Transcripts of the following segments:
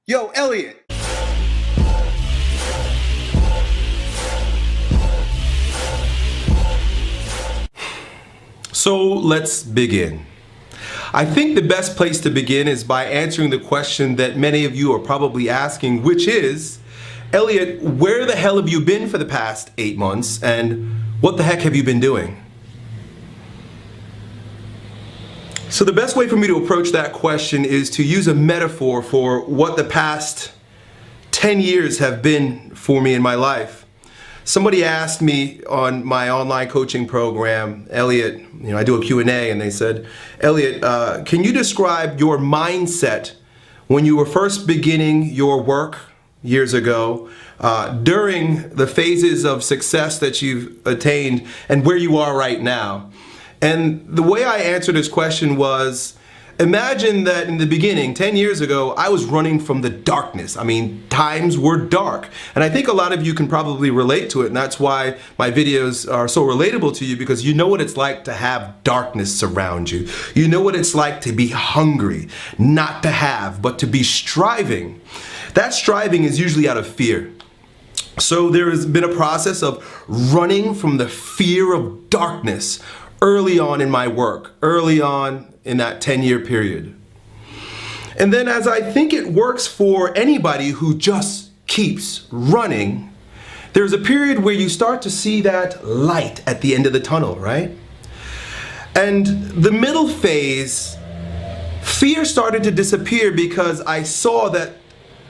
Yo, Elliott. So let's begin. I think the best place to begin is by answering the question that many of you are probably asking, which is, Elliott, where the hell have you been for the past 8 months, and what the heck have you been doing? So the best way for me to approach that question is to use a metaphor for what the past 10 years have been for me in my life. Somebody asked me on my online coaching program, Elliott, I do a Q&A, and they said, Elliott, can you describe your mindset when you were first beginning your work years ago, during the phases of success that you've attained, and where you are right now? And the way I answered this question was, imagine that in the beginning, 10 years ago, I was running from the darkness. I mean, times were dark. And I think a lot of you can probably relate to it, and that's why my videos are so relatable to you, because you know what it's like to have darkness surround you. You know what it's like to be hungry, not to have, but to be striving. That striving is usually out of fear. So there has been a process of running from the fear of darkness early on in my work, early on in that 10-year period. And then, as I think it works for anybody who just keeps running, there's a period where you start to see that light at the end of the tunnel, right? And the middle phase, fear started to disappear because I saw that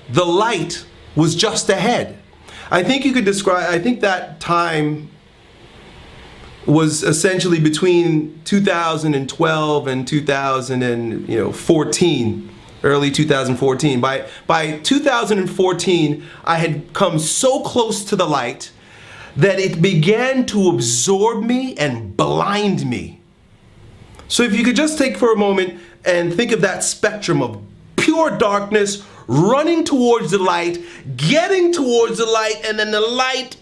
the light was just ahead. I think you could describe, I think that time was essentially between 2012 and 2014, early 2014. By 2014, I had come so close to the light that it began to absorb me and blind me. So if you could just take for a moment and think of that spectrum of pure darkness, running towards the light, getting towards the light, and then the light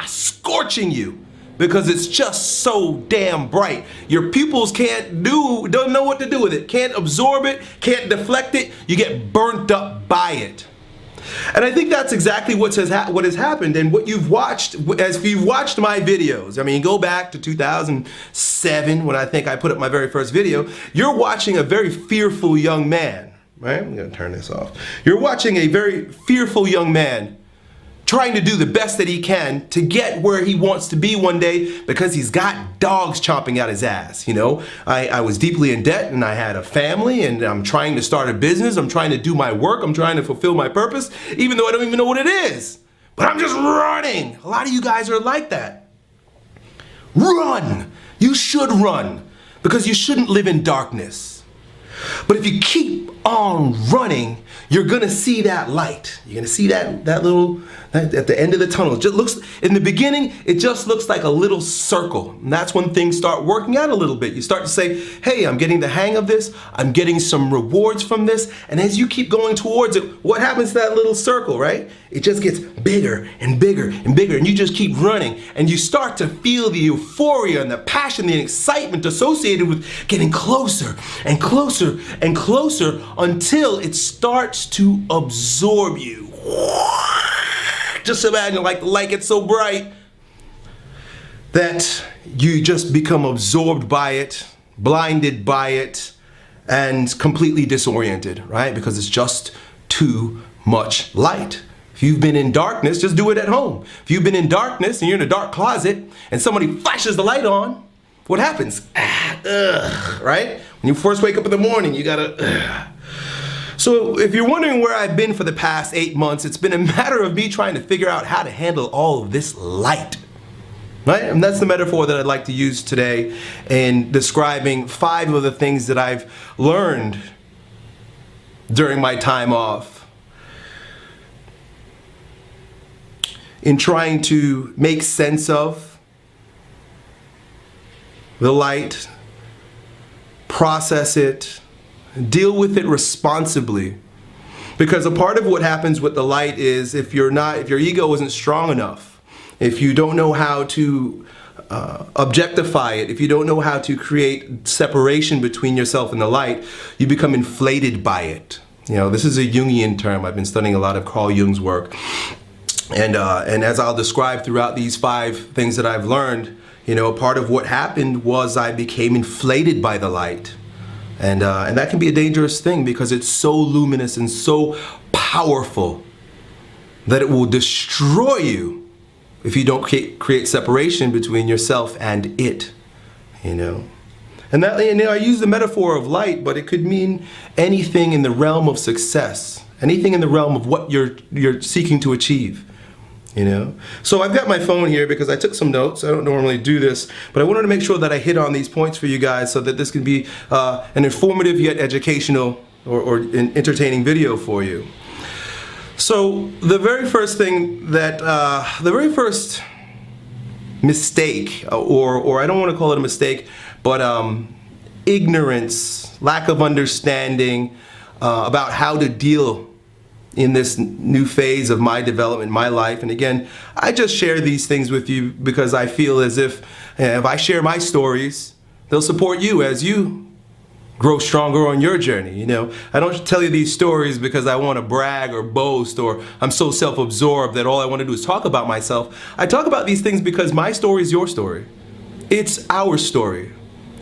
scorching you, because it's just so damn bright. Your pupils don't know what to do with it, can't absorb it, can't deflect it, you get burnt up by it. And I think that's exactly what has happened, and what you've watched, as you've watched my videos. I mean, go back to 2007 when I think I put up my very first video. You're watching a very fearful young man, right? I'm gonna turn this off. You're watching a very fearful young man trying to do the best that he can to get where he wants to be one day, because he's got dogs chomping out his ass. I was deeply in debt, and I had a family, and I'm trying to start a business. I'm trying to do my work. I'm trying to fulfill my purpose, even though I don't even know what it is. But I'm just running. A lot of you guys are like that. Run. You should run, because you shouldn't live in darkness. But if you keep on running, you're gonna see that light. You're gonna see that little, at the end of the tunnel. It just looks, in the beginning, it just looks like a little circle. And that's when things start working out a little bit. You start to say, hey, I'm getting the hang of this. I'm getting some rewards from this. And as you keep going towards it, what happens to that little circle, right? It just gets bigger and bigger and bigger. And you just keep running. And you start to feel the euphoria and the passion, the excitement associated with getting closer and closer and closer, until it starts to absorb you. Just imagine, like, the light gets so bright that you just become absorbed by it, blinded by it, and completely disoriented, right? Because it's just too much light. If you've been in darkness, just do it at home. If you've been in darkness and you're in a dark closet and somebody flashes the light on, what happens? Right? When you first wake up in the morning, you gotta. So if you're wondering where I've been for the past 8 months, it's been a matter of me trying to figure out how to handle all of this light. Right? And that's the metaphor that I'd like to use today in describing 5 of the things that I've learned during my time off, in trying to make sense of the light, process it, deal with it responsibly. Because a part of what happens with the light is, if your ego isn't strong enough, if you don't know how to objectify it, if you don't know how to create separation between yourself and the light, you become inflated by it. You know, this is a Jungian term. I've been studying a lot of Carl Jung's work. And as I'll describe throughout these 5 things that I've learned, you know, part of what happened was I became inflated by the light. And that can be a dangerous thing because it's so luminous and so powerful that it will destroy you if you don't create separation between yourself and it, you know. And that, you know, I use the metaphor of light, but it could mean anything in the realm of success, anything in the realm of what you're seeking to achieve, you know. So I've got my phone here because I took some notes. I don't normally do this, but I wanted to make sure that I hit on these points for you guys so that this can be an informative yet educational or an entertaining video for you. So the very first thing that, the very first mistake, or I don't want to call it a mistake, but ignorance, lack of understanding about how to deal in this new phase of my development, my life. And again, I just share these things with you because I feel as if I share my stories, they'll support you as you grow stronger on your journey. You know, I don't tell you these stories because I want to brag or boast or I'm so self-absorbed that all I want to do is talk about myself. I talk about these things because my story is your story. It's our story.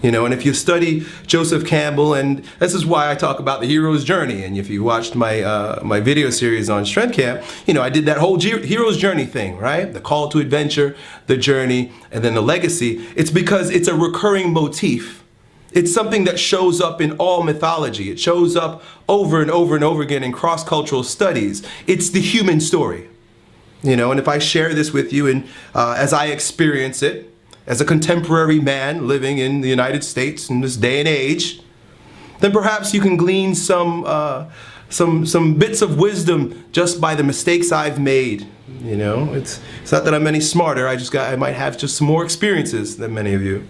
You know, and if you study Joseph Campbell, and this is why I talk about the hero's journey, and if you watched my my video series on Strength Camp, you know, I did that whole hero's journey thing, right? The call to adventure, the journey, and then the legacy. It's because it's a recurring motif. It's something that shows up in all mythology. It shows up over and over and over again in cross-cultural studies. It's the human story, you know, and if I share this with you and as I experience it, as a contemporary man living in the United States in this day and age, then perhaps you can glean some bits of wisdom just by the mistakes I've made. You know, it's not that I'm any smarter. I might have just some more experiences than many of you.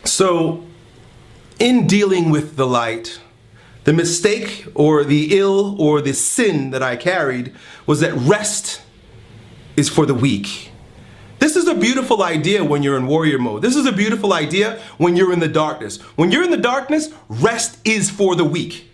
So, in dealing with the light, the mistake or the ill or the sin that I carried was that rest is for the weak. This is a beautiful idea when you're in warrior mode. This is a beautiful idea when you're in the darkness. When you're in the darkness, rest is for the weak.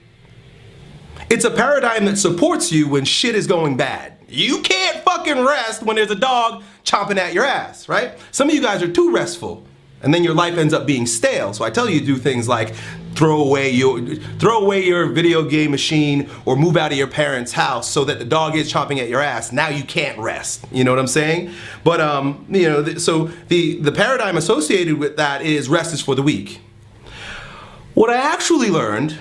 It's a paradigm that supports you when shit is going bad. You can't fucking rest when there's a dog chomping at your ass, right? Some of you guys are too restful, and then your life ends up being stale. So I tell you to do things like throw away your video game machine or move out of your parents' house so that the dog is chomping at your ass. Now you can't rest. You know what I'm saying? But you know, so the paradigm associated with that is rest is for the weak. What I actually learned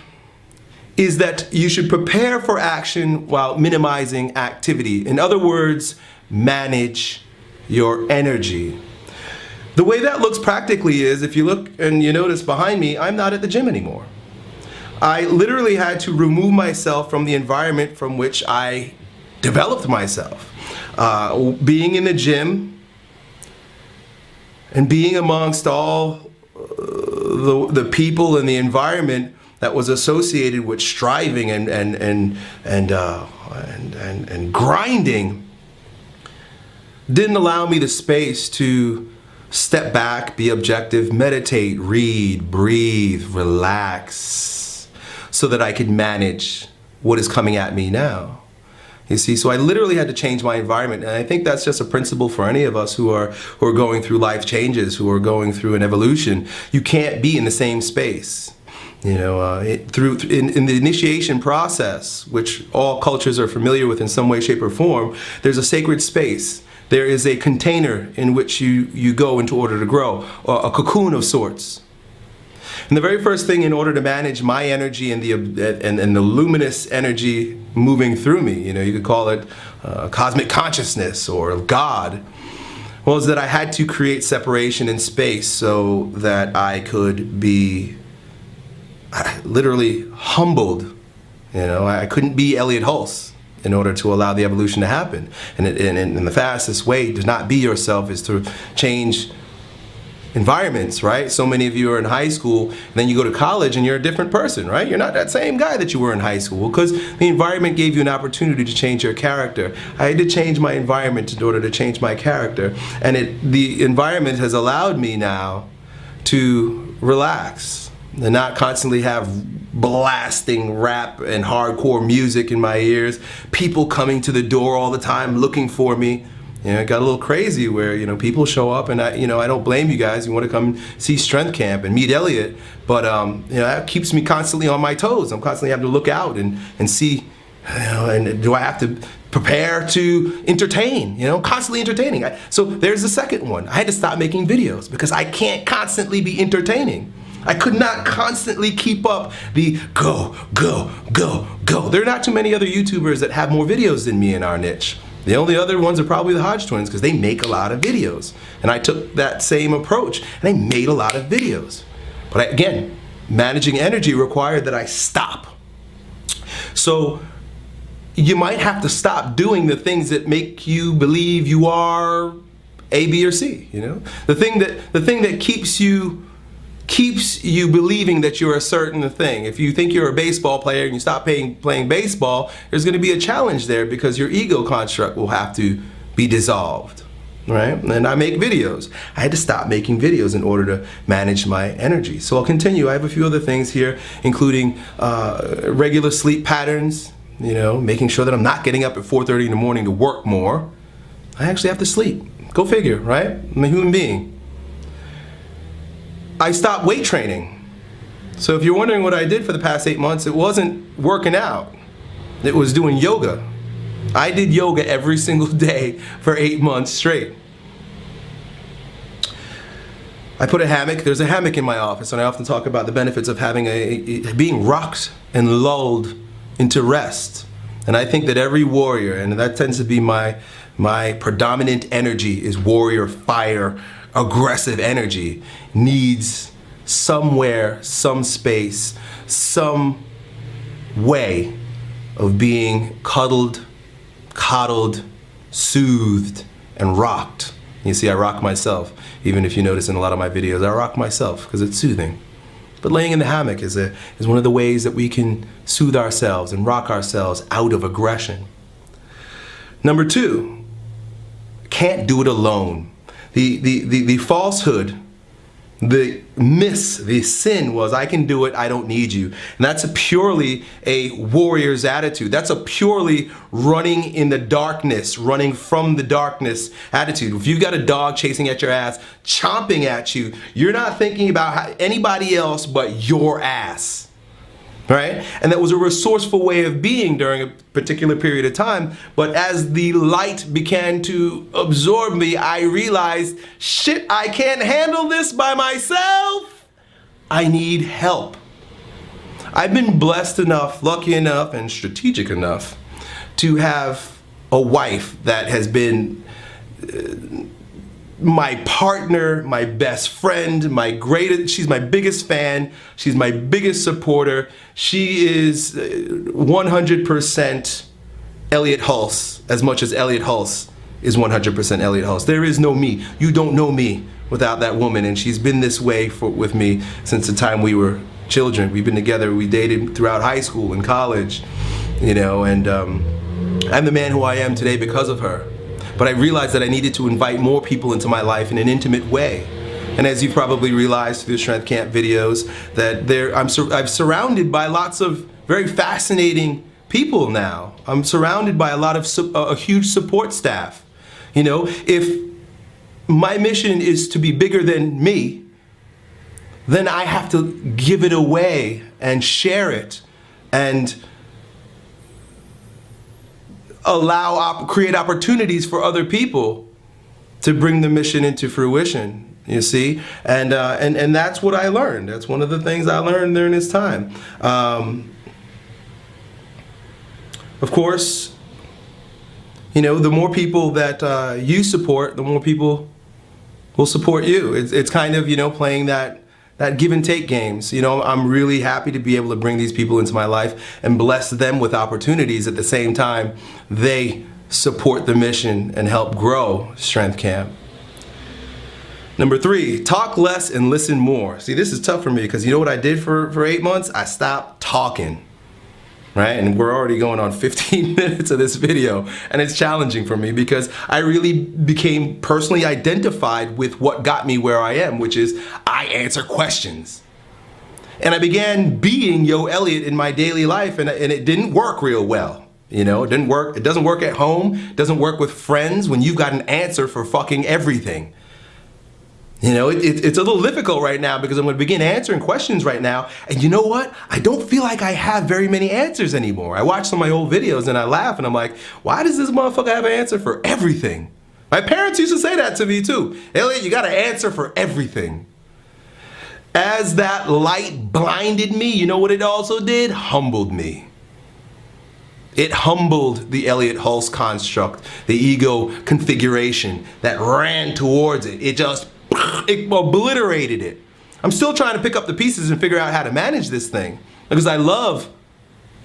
is that you should prepare for action while minimizing activity. In other words, manage your energy. The way that looks practically is, if you look and you notice behind me, I'm not at the gym anymore. I literally had to remove myself from the environment from which I developed myself. Being in the gym and being amongst all the people and the environment that was associated with striving and grinding didn't allow me the space to step back, be objective, meditate, read, breathe, relax, so that I could manage what is coming at me now. You see, so I literally had to change my environment, and I think that's just a principle for any of us who are going through life changes, who are going through an evolution. You can't be in the same space. You know, in the initiation process, which all cultures are familiar with in some way, shape, or form, there's a sacred space. There is a container in which you go into order to grow, or a cocoon of sorts. And the very first thing in order to manage my energy and the luminous energy moving through me, you know, you could call it cosmic consciousness or God, was that I had to create separation in space so that I could be literally humbled. You know, I couldn't be Elliott Hulse in order to allow the evolution to happen. And the fastest way to not be yourself is to change environments, right? So many of you are in high school, and then you go to college and you're a different person, right? You're not that same guy that you were in high school because the environment gave you an opportunity to change your character. I had to change my environment in order to change my character. And the environment has allowed me now to relax and not constantly have blasting rap and hardcore music in my ears, people coming to the door all the time looking for me. You know, it got a little crazy where, you know, people show up and I don't blame you guys. You want to come see Strength Camp and meet Elliott, but you know, that keeps me constantly on my toes. I'm constantly having to look out and see, you know, and do I have to prepare to entertain, you know, constantly entertaining. So there's the second one. I had to stop making videos because I can't constantly be entertaining. I could not constantly keep up the go, go, go, go. There are not too many other YouTubers that have more videos than me in our niche. The only other ones are probably the Hodge twins because they make a lot of videos. And I took that same approach and I made a lot of videos. But again, managing energy required that I stop. So you might have to stop doing the things that make you believe you are A, B, or C, you know? The thing that keeps you believing that you're a certain thing. If you think you're a baseball player and you stop playing baseball, there's going to be a challenge there because your ego construct will have to be dissolved, right? And I make videos. I had to stop making videos in order to manage my energy. So I'll continue. I have a few other things here, including regular sleep patterns, you know, making sure that I'm not getting up at 4:30 in the morning to work more. I actually have to sleep. Go figure, right? I'm a human being. I stopped weight training. So if you're wondering what I did for the past 8 months, it wasn't working out. It was doing yoga. I did yoga every single day for 8 months straight. I put a hammock. There's a hammock in my office, and I often talk about the benefits of having being rocked and lulled into rest. And I think that every warrior, and that tends to be my predominant energy, is warrior, fire, aggressive energy, needs somewhere, some space, some way of being cuddled, coddled, soothed, and rocked. You see, I rock myself. Even if you notice in a lot of my videos, I rock myself because it's soothing. But laying in the hammock is one of the ways that we can soothe ourselves and rock ourselves out of aggression. Number 2, can't do it alone. The falsehood, the sin was, I can do it, I don't need you. And that's purely a warrior's attitude. That's a purely running in the darkness, running from the darkness attitude. If you've got a dog chasing at your ass, chomping at you, you're not thinking about anybody else but your ass. Right? And that was a resourceful way of being during a particular period of time. But as the light began to absorb me, I realized, shit, I can't handle this by myself. I need help. I've been blessed enough, lucky enough, and strategic enough to have a wife that has been my partner, my best friend, she's my biggest fan, she's my biggest supporter. She is 100% Elliott Hulse, as much as Elliott Hulse is 100% Elliott Hulse. There is no me. You don't know me without that woman, and she's been this way with me since the time we were children. We've been together, we dated throughout high school and college, you know, and I'm the man who I am today because of her. But I realized that I needed to invite more people into my life in an intimate way. And as you've probably realized through the Strength Camp videos, that I'm surrounded by lots of very fascinating people now. I'm surrounded by a lot of a huge support staff. You know, if my mission is to be bigger than me, then I have to give it away and share it and create opportunities for other people to bring the mission into fruition, you see? And that's what I learned. That's one of the things I learned during this time. Of course, you know, the more people that you support, the more people will support you. It's kind of, you know, playing that give and take games. You know, I'm really happy to be able to bring these people into my life and bless them with opportunities. At the same time, they support the mission and help grow Strength Camp. Number 3, talk less and listen more. See, this is tough for me because you know what I did for 8 months? I stopped talking. Right? And we're already going on 15 minutes of this video, and it's challenging for me because I really became personally identified with what got me where I am, which is I answer questions. And I began being Yo Elliott in my daily life, and it didn't work real well. You know, it didn't work. It doesn't work at home. It doesn't work with friends when you've got an answer for fucking everything. You know, it's a little difficult right now because I'm going to begin answering questions right now. And you know what? I don't feel like I have very many answers anymore. I watch some of my old videos and I laugh and I'm like, why does this motherfucker have an answer for everything? My parents used to say that to me too. Elliott, you got an answer for everything. As that light blinded me, you know what it also did? Humbled me. It humbled the Elliott Hulse construct, the ego configuration that ran towards it. It obliterated it. I'm still trying to pick up the pieces and figure out how to manage this thing because I love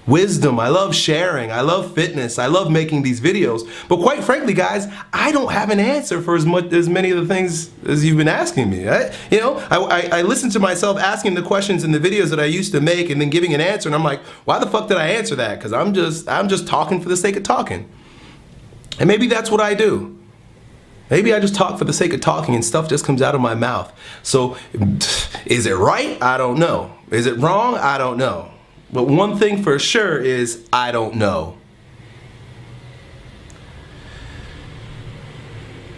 wisdom, I love sharing, I love fitness, I love making these videos. But quite frankly, guys, I don't have an answer for as many of the things as you've been asking me. I listen to myself asking the questions in the videos that I used to make and then giving an answer, and I'm like, why the fuck did I answer that? Because I'm just talking for the sake of talking. And maybe that's what I do. Maybe I just talk for the sake of talking and stuff just comes out of my mouth. So is it right? I don't know. Is it wrong? I don't know. But one thing for sure is I don't know.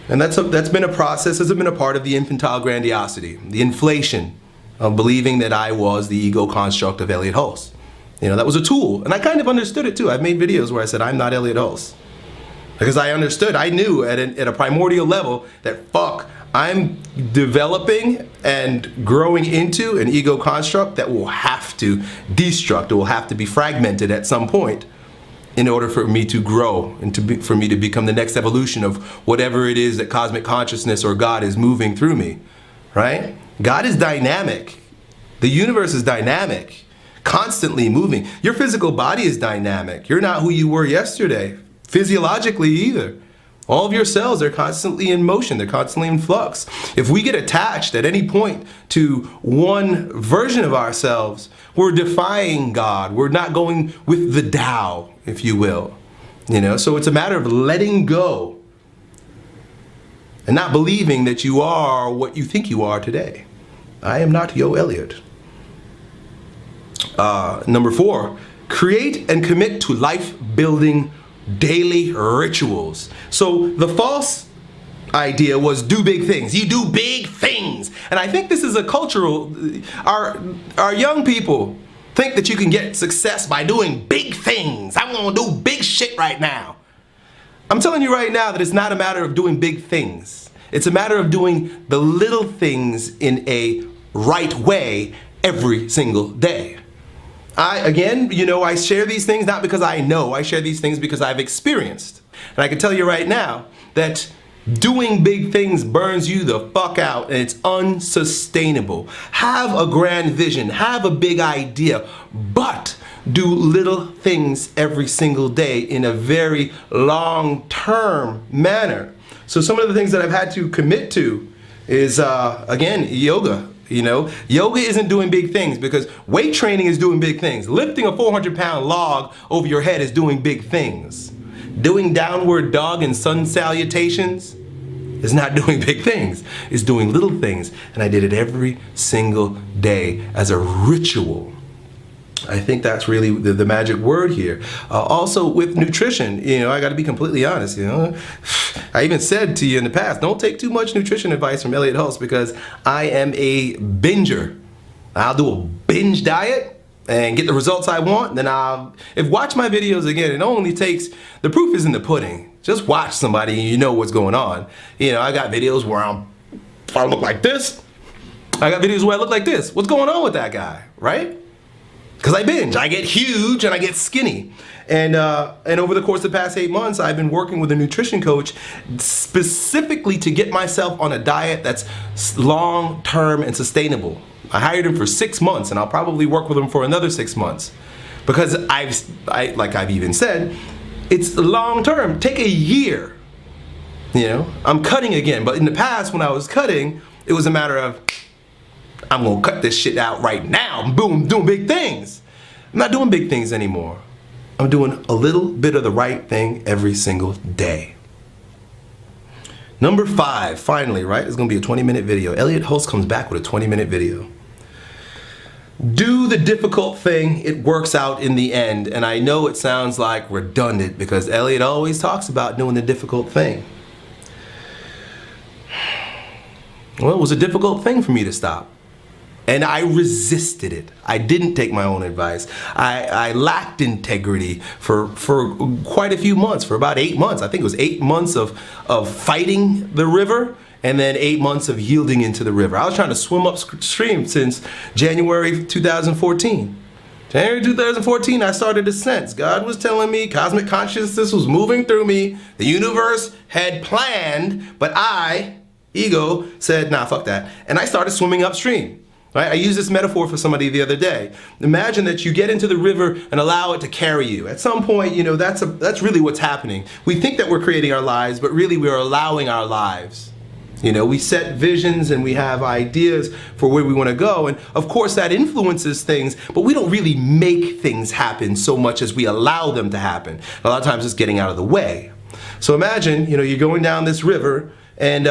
And that's been a process, has been a part of the infantile grandiosity, the inflation of believing that I was the ego construct of Elliott Hulse. You know, that was a tool, and I kind of understood it too. I've made videos where I said I'm not Elliott Hulse. Because I understood, I knew at a primordial level that fuck, I'm developing and growing into an ego construct that will have to destruct, it will have to be fragmented at some point in order for me to grow and for me to become the next evolution of whatever it is that cosmic consciousness or God is moving through me, right? God is dynamic. The universe is dynamic, constantly moving. Your physical body is dynamic. You're not who you were yesterday, physiologically either. All of your cells are constantly in motion, they're constantly in flux. If we get attached at any point to one version of ourselves, we're defying God. We're not going with the Tao, if you will. You know, so it's a matter of letting go and not believing that you are what you think you are today. I am not Yo Elliott. Number 4, create and commit to life-building daily rituals. So the false idea was do big things. You do big things. And I think this is a cultural, our young people think that you can get success by doing big things. I'm gonna do big shit right now. I'm telling you right now that it's not a matter of doing big things. It's a matter of doing the little things in a right way every single day. Again, you know, I share these things not because I know, I share these things because I've experienced. And I can tell you right now that doing big things burns you the fuck out and it's unsustainable. Have a grand vision, have a big idea, but do little things every single day in a very long-term manner. So some of the things that I've had to commit to is, again, yoga. You know, yoga isn't doing big things because weight training is doing big things. Lifting a 400-pound log over your head is doing big things. Doing downward dog and sun salutations is not doing big things. It's doing little things. And I did it every single day as a ritual. I think that's really the magic word here. Also with nutrition, you know, I got to be completely honest, you know. I even said to you in the past, don't take too much nutrition advice from Elliott Hulse because I am a binger. I'll do a binge diet and get the results I want, then watch my videos again. It only takes, the proof is in the pudding. Just watch somebody and you know what's going on. You know, I got videos where I look like this. I got videos where I look like this. What's going on with that guy, right? Because I binge, I get huge and I get skinny. And over the course of the past 8 months, I've been working with a nutrition coach specifically to get myself on a diet that's long-term and sustainable. I hired him for 6 months and I'll probably work with him for another 6 months. Because like I've even said, it's long-term, take a year. You know, I'm cutting again, but in the past when I was cutting, it was a matter of, I'm gonna cut this shit out right now. Boom, doing big things. I'm not doing big things anymore. I'm doing a little bit of the right thing every single day. Number 5, finally, right? It's gonna be a 20-minute video. Elliott Hulse comes back with a 20-minute video. Do the difficult thing, it works out in the end. And I know it sounds like redundant because Elliott always talks about doing the difficult thing. Well, it was a difficult thing for me to stop. And I resisted it. I didn't take my own advice. I lacked integrity for quite a few months, for about 8 months. I think it was 8 months of fighting the river and then 8 months of yielding into the river. I was trying to swim upstream since January 2014. January 2014, I started to sense. God was telling me, cosmic consciousness was moving through me. The universe had planned, but I, ego, said, nah, fuck that. And I started swimming upstream. Right? I used this metaphor for somebody the other day. Imagine that you get into the river and allow it to carry you. At some point, you know, that's really what's happening. We think that we're creating our lives, but really we're allowing our lives. You know, we set visions and we have ideas for where we want to go. And of course that influences things, but we don't really make things happen so much as we allow them to happen. A lot of times it's getting out of the way. So imagine, you know, you're going down this river and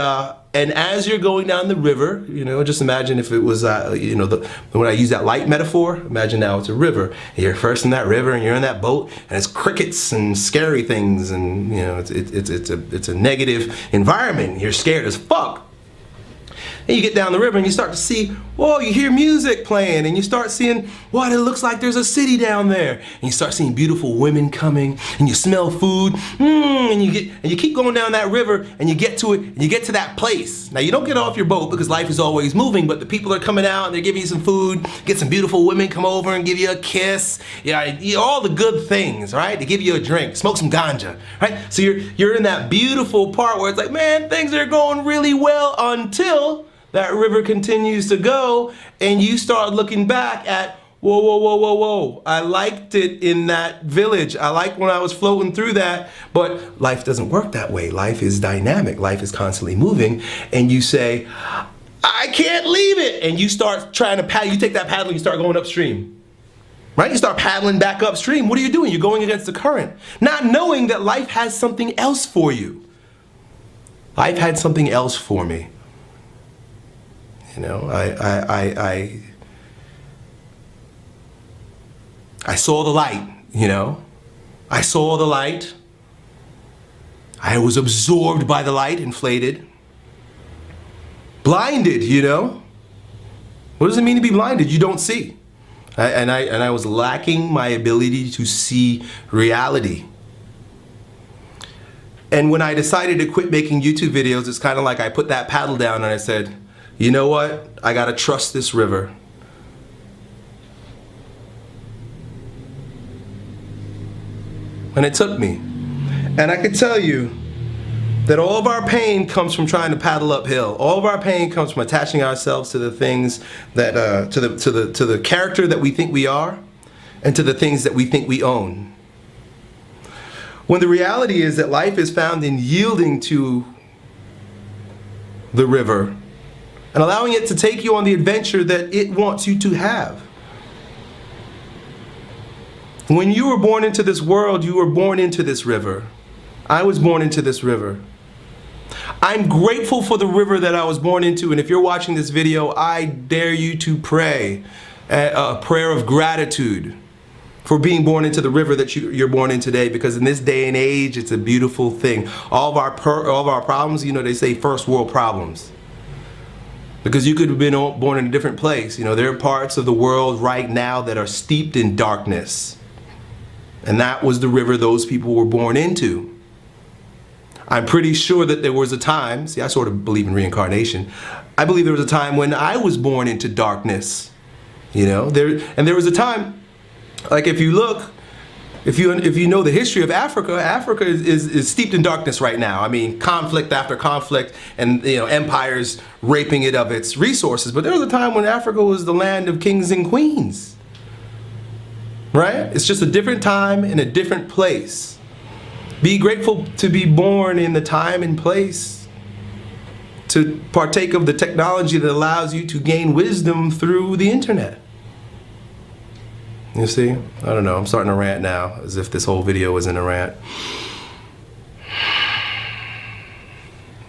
as you're going down the river, you know, just imagine if it was, you know, when I use that light metaphor, imagine now it's a river. You're first in that river and you're in that boat and it's crickets and scary things and, you know, it's a negative environment. You're scared as fuck. And you get down the river and you start to see, whoa, you hear music playing and you start seeing, what, it looks like there's a city down there. And you start seeing beautiful women coming and you smell food, and you keep going down that river and you get to it and you get to that place. Now you don't get off your boat because life is always moving, but the people are coming out and they're giving you some food, get some beautiful women come over and give you a kiss, all the good things, right? They give you a drink, smoke some ganja, right? So you're in that beautiful part where it's like, man, things are going really well until that river continues to go and you start looking back at, whoa, whoa, whoa, whoa, whoa. I liked it in that village. I liked when I was floating through that, but life doesn't work that way. Life is dynamic. Life is constantly moving. And you say, I can't leave it. And you start trying to paddle. You take that paddle and you start going upstream. Right? You start paddling back upstream. What are you doing? You're going against the current, not knowing that life has something else for you. Life had something else for me. You know, I saw the light, you know. I saw the light. I was absorbed by the light, inflated. Blinded, you know. What does it mean to be blinded? You don't see. And I was lacking my ability to see reality. And when I decided to quit making YouTube videos, it's kind of like I put that paddle down and I said, you know what? I gotta trust this river. And it took me. And I can tell you that all of our pain comes from trying to paddle uphill. All of our pain comes from attaching ourselves to the things that, to the character that we think we are, and to the things that we think we own. When the reality is that life is found in yielding to the river and allowing it to take you on the adventure that it wants you to have. When you were born into this world, you were born into this river. I was born into this river. I'm grateful for the river that I was born into, and if you're watching this video, I dare you to pray a prayer of gratitude for being born into the river that you're born in today, because in this day and age, it's a beautiful thing. All of our problems, you know, they say first world problems. Because you could have been born in a different place. You know, there are parts of the world right now that are steeped in darkness. And that was the river those people were born into. I'm pretty sure that there was a time, see, I sort of believe in reincarnation. I believe there was a time when I was born into darkness. You know, there was a time, like if you look, if you know the history of Africa, Africa is steeped in darkness right now. I mean, conflict after conflict, and you know, empires raping it of its resources. But there was a time when Africa was the land of kings and queens. Right? It's just a different time in a different place. Be grateful to be born in the time and place to partake of the technology that allows you to gain wisdom through the internet. You see? I don't know, I'm starting to rant now, as if this whole video wasn't a rant.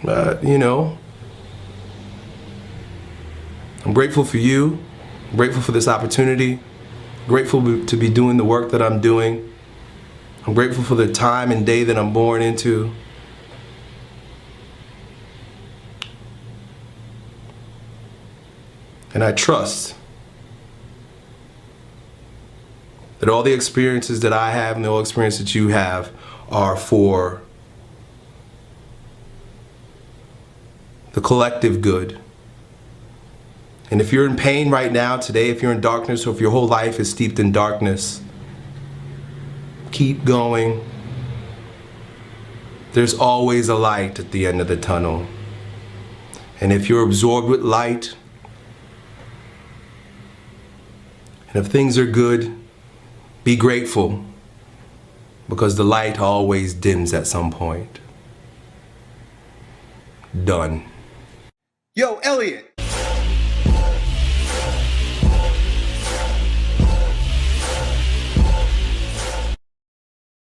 But, you know, I'm grateful for you. I'm grateful for this opportunity. Grateful to be doing the work that I'm doing. I'm grateful for the time and day that I'm born into. And I trust that all the experiences that I have and all the experiences that you have are for the collective good. And if you're in pain right now, today, if you're in darkness, or if your whole life is steeped in darkness, keep going. There's always a light at the end of the tunnel. And if you're absorbed with light, and if things are good, be grateful, because the light always dims at some point. Done. Yo, Elliott,